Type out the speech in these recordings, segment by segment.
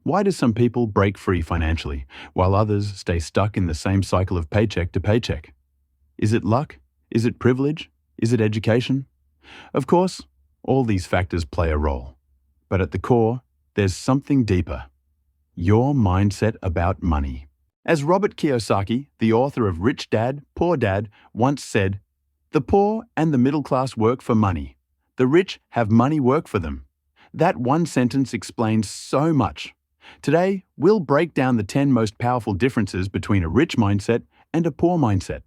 Why do some people break free financially, while others stay stuck in the same cycle of paycheck to paycheck? Is it luck? Is it privilege? Is it education? Of course, all these factors play a role. But at the core, there's something deeper. Your mindset about money. As Robert Kiyosaki, the author of Rich Dad, Poor Dad, once said, "The poor and the middle class work for money. The rich have money work for them." That one sentence explains so much. Today, we'll break down the 10 most powerful differences between a rich mindset and a poor mindset.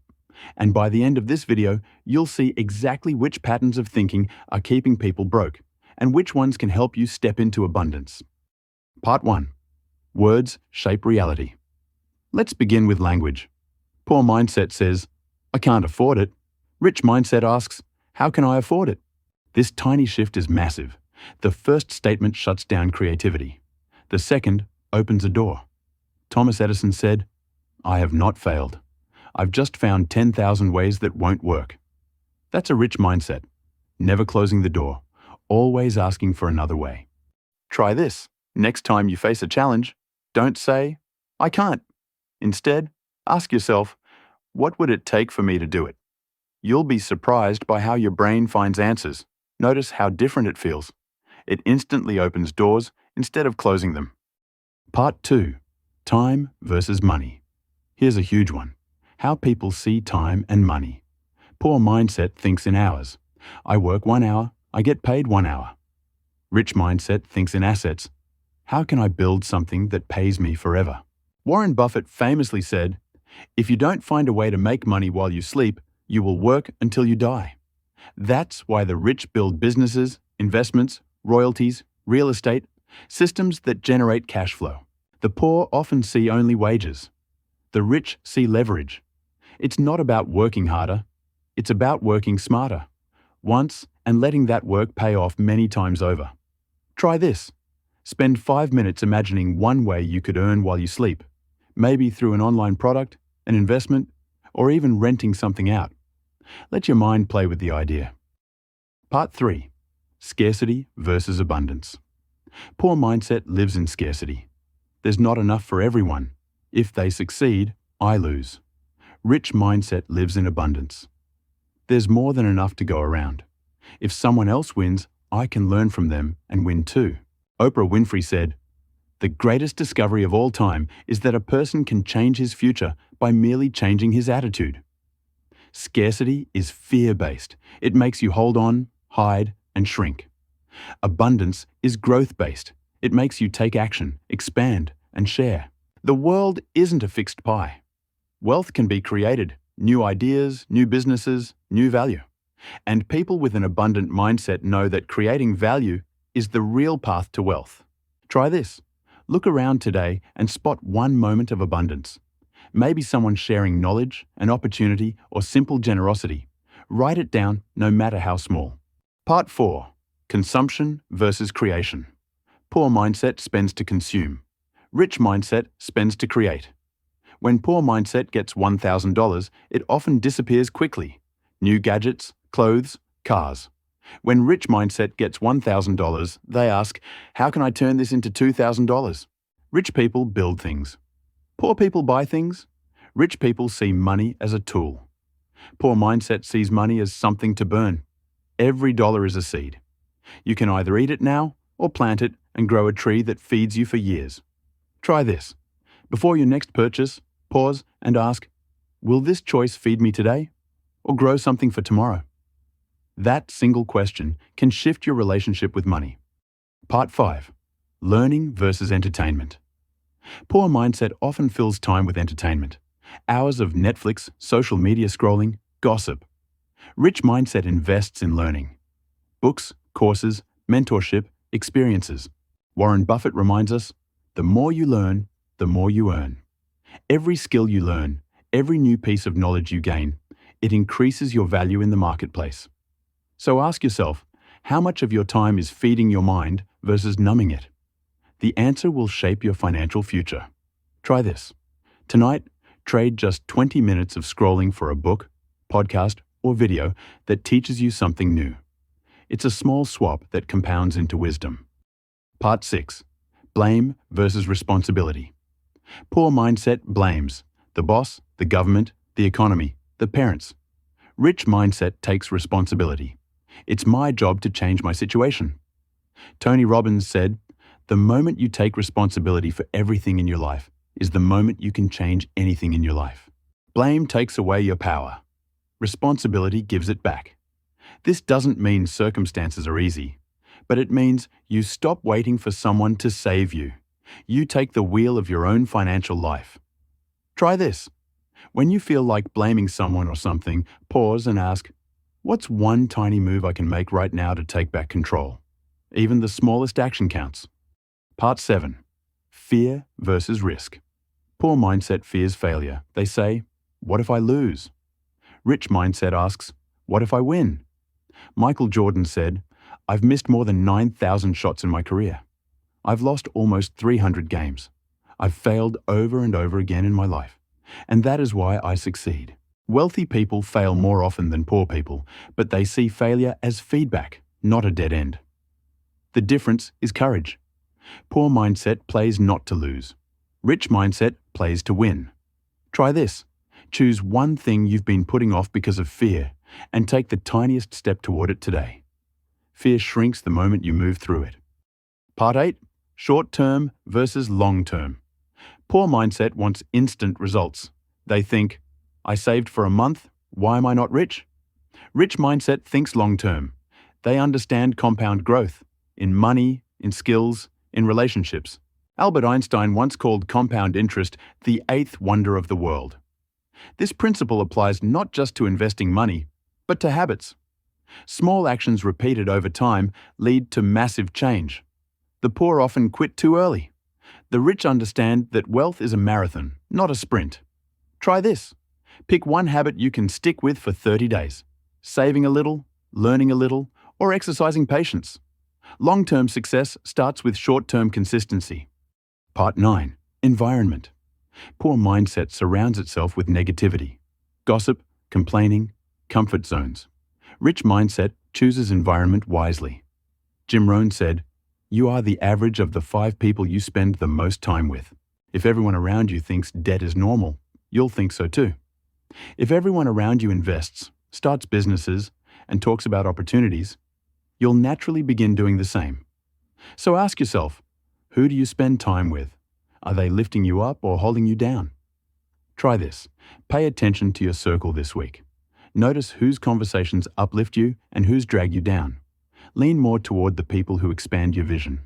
And by the end of this video, you'll see exactly which patterns of thinking are keeping people broke, and which ones can help you step into abundance. Part 1. Words shape reality. Let's begin with language. Poor mindset says, "I can't afford it." Rich mindset asks, "How can I afford it?" This tiny shift is massive. The first statement shuts down creativity. The second opens a door. Thomas Edison said, "I have not failed. I've just found 10,000 ways that won't work." That's a rich mindset. Never closing the door, always asking for another way. Try this. Next time you face a challenge, don't say, "I can't." Instead, ask yourself, what would it take for me to do it? You'll be surprised by how your brain finds answers. Notice how different it feels. It instantly opens doors instead of closing them. Part 2. Time versus money. Here's a huge one. How people see time and money. Poor mindset thinks in hours. I work 1 hour, I get paid 1 hour. Rich mindset thinks in assets. How can I build something that pays me forever? Warren Buffett famously said, "If you don't find a way to make money while you sleep, you will work until you die." That's why the rich build businesses, investments, royalties, real estate, systems that generate cash flow. The poor often see only wages. The rich see leverage. It's not about working harder. It's about working smarter. Once, and letting that work pay off many times over. Try this. Spend 5 minutes imagining one way you could earn while you sleep. Maybe through an online product, an investment, or even renting something out. Let your mind play with the idea. Part 3. Scarcity versus abundance. Poor mindset lives in scarcity. There's not enough for everyone. If they succeed, I lose. Rich mindset lives in abundance. There's more than enough to go around. If someone else wins, I can learn from them and win too. Oprah Winfrey said, "The greatest discovery of all time is that a person can change his future by merely changing his attitude." Scarcity is fear-based. It makes you hold on, hide, and shrink. Abundance is growth-based. It makes you take action, expand, and share. The world isn't a fixed pie. Wealth can be created, new ideas, new businesses, new value. And people with an abundant mindset know that creating value is the real path to wealth. Try this. Look around today and spot one moment of abundance. Maybe someone sharing knowledge, an opportunity, or simple generosity. Write it down, no matter how small. Part 4. Consumption versus creation. Poor mindset spends to consume. Rich mindset spends to create. When poor mindset gets $1,000, it often disappears quickly. New gadgets, clothes, cars. When rich mindset gets $1,000, they ask, "How can I turn this into $2,000? Rich people build things. Poor people buy things. Rich people see money as a tool. Poor mindset sees money as something to burn. Every dollar is a seed. You can either eat it now or plant it and grow a tree that feeds you for years. Try this. Before your next purchase, pause and ask, "Will this choice feed me today or grow something for tomorrow?" That single question can shift your relationship with money. Part 5. Learning versus entertainment. Poor mindset often fills time with entertainment. Hours of Netflix, social media scrolling, gossip. Rich mindset invests in learning. Books, courses, mentorship, experiences. Warren Buffett reminds us, the more you learn, the more you earn. Every skill you learn, every new piece of knowledge you gain, it increases your value in the marketplace. So ask yourself, how much of your time is feeding your mind versus numbing it? The answer will shape your financial future. Try this. Tonight, trade just 20 minutes of scrolling for a book, podcast, or video that teaches you something new. It's a small swap that compounds into wisdom. Part 6. Blame versus responsibility. Poor mindset blames the boss, the government, the economy, the parents. Rich mindset takes responsibility. It's my job to change my situation. Tony Robbins said, "The moment you take responsibility for everything in your life is the moment you can change anything in your life." Blame takes away your power. Responsibility gives it back. This doesn't mean circumstances are easy, but it means you stop waiting for someone to save you. You take the wheel of your own financial life. Try this. When you feel like blaming someone or something, pause and ask, what's one tiny move I can make right now to take back control? Even the smallest action counts. Part 7. Fear versus risk. Poor mindset fears failure. They say, what if I lose? Rich mindset asks, what if I win? Michael Jordan said, I've missed more than 9,000 shots in my career. I've lost almost 300 games. I've failed over and over again in my life. And that is why I succeed. Wealthy people fail more often than poor people, but they see failure as feedback, not a dead end. The difference is courage. Poor mindset plays not to lose. Rich mindset plays to win. Try this. Choose one thing you've been putting off because of fear and take the tiniest step toward it today. Fear shrinks the moment you move through it. Part 8. Short-term versus long-term. Poor mindset wants instant results. They think, I saved for a month, why am I not rich? Rich mindset thinks long-term. They understand compound growth in money, in skills, in relationships. Albert Einstein once called compound interest the eighth wonder of the world. This principle applies not just to investing money, but to habits. Small actions repeated over time lead to massive change. The poor often quit too early. The rich understand that wealth is a marathon, not a sprint. Try this. Pick one habit you can stick with for 30 days. Saving a little, learning a little, or exercising patience. Long-term success starts with short-term consistency. Part 9. Environment. Poor mindset surrounds itself with negativity, gossip, complaining, comfort zones. Rich mindset chooses environment wisely. Jim Rohn said, you are the average of the 5 people you spend the most time with. If everyone around you thinks debt is normal, you'll think so too. If everyone around you invests, starts businesses, and talks about opportunities, you'll naturally begin doing the same. So ask yourself, who do you spend time with? Are they lifting you up or holding you down? Try this. Pay attention to your circle this week. Notice whose conversations uplift you and whose drag you down. Lean more toward the people who expand your vision.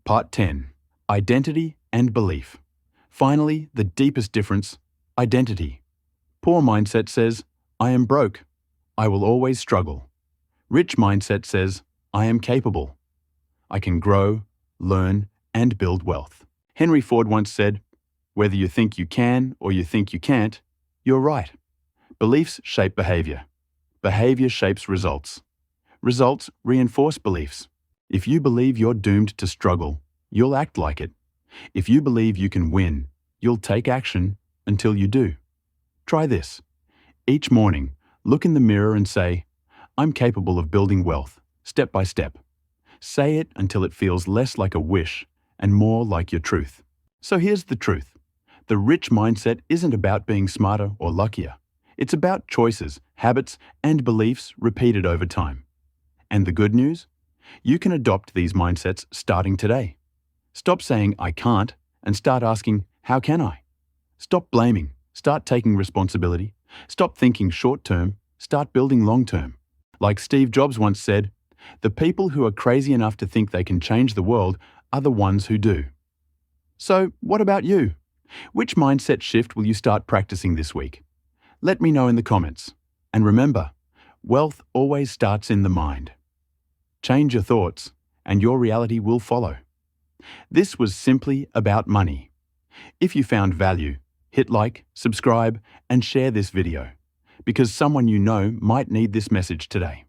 Part 10. Identity and belief. Finally, the deepest difference, identity. Poor mindset says, I am broke. I will always struggle. Rich mindset says, I am capable. I can grow, learn, and build wealth. Henry Ford once said, whether you think you can or you think you can't, you're right. Beliefs shape behavior. Behavior shapes results. Results reinforce beliefs. If you believe you're doomed to struggle, you'll act like it. If you believe you can win, you'll take action until you do. Try this. Each morning, look in the mirror and say, I'm capable of building wealth, step by step. Say it until it feels less like a wish and more like your truth. So here's the truth. The rich mindset isn't about being smarter or luckier. It's about choices, habits, and beliefs repeated over time. And the good news? You can adopt these mindsets starting today. Stop saying, I can't, and start asking, how can I? Stop blaming. Start taking responsibility. Stop thinking short-term. Start building long-term. Like Steve Jobs once said, the people who are crazy enough to think they can change the world are the ones who do. So, what about you? Which mindset shift will you start practicing this week? Let me know in the comments. And remember, wealth always starts in the mind. Change your thoughts, and your reality will follow. This was simply about money. If you found value, hit like, subscribe, and share this video, because someone you know might need this message today.